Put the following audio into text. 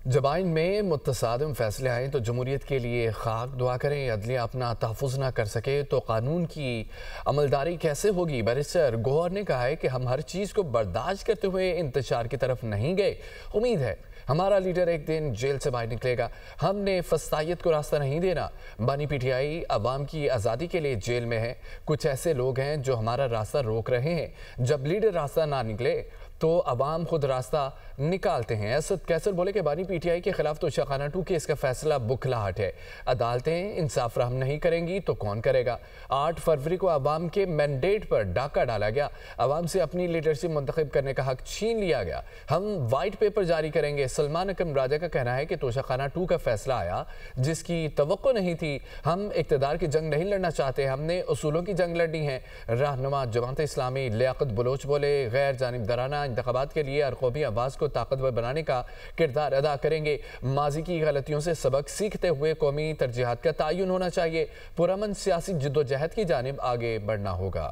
जब आइन में मुतसादिम फैसले आए तो जमहूरियत के लिए खाक दुआ करें। अदलिया अपना तहफ़्फ़ुज़ ना कर सके तो कानून की अमलदारी कैसे होगी। बैरिस्टर गौहर ने कहा है कि हम हर चीज़ को बर्दाश्त करते हुए इंतशार की तरफ नहीं गए। उम्मीद है हमारा लीडर एक दिन जेल से बाहर निकलेगा। हमने फस्तायत को रास्ता नहीं देना। बानी पीटीआई अवाम की आज़ादी के लिए जेल में है। कुछ ऐसे लोग हैं जो हमारा रास्ता रोक रहे हैं। जब लीडर रास्ता ना निकले तो अवाम खुद रास्ता निकालते हैं। असद कैसर बोले कि बानी पीटीआई के खिलाफ तोशाखाना 2 केस का फैसला बुखलाहट है। अदालतें इंसाफ राहम नहीं करेंगी तो कौन करेगा। 8 फरवरी को अवाम के मैंडेट पर डाका डाला गया। अवाम से अपनी लीडरशिप मुंतखब करने का हक छीन लिया गया। हम वाइट पेपर जारी करेंगे। सलमान अकरम राजा का कहना है कि तोशाखाना 2 का फैसला आया जिसकी तवक्को नहीं थी। हम इक़्तिदार की जंग नहीं लड़ना चाहते, हमने उसूलों की जंग लड़नी है। रहनुमा जमात इस्लामी लियाकत बलोच बोले गैर जानिबदाराना इंतखाबात के लिए अरकौमी आवाज़ को ताकतवर बनाने का किरदार अदा करेंगे। माजी की गलतियों से सबक सीखते हुए कौमी तरजीहात का तयन होना चाहिए। पुरअमन सियासी जिद्दोजहद की जानिब आगे बढ़ना होगा।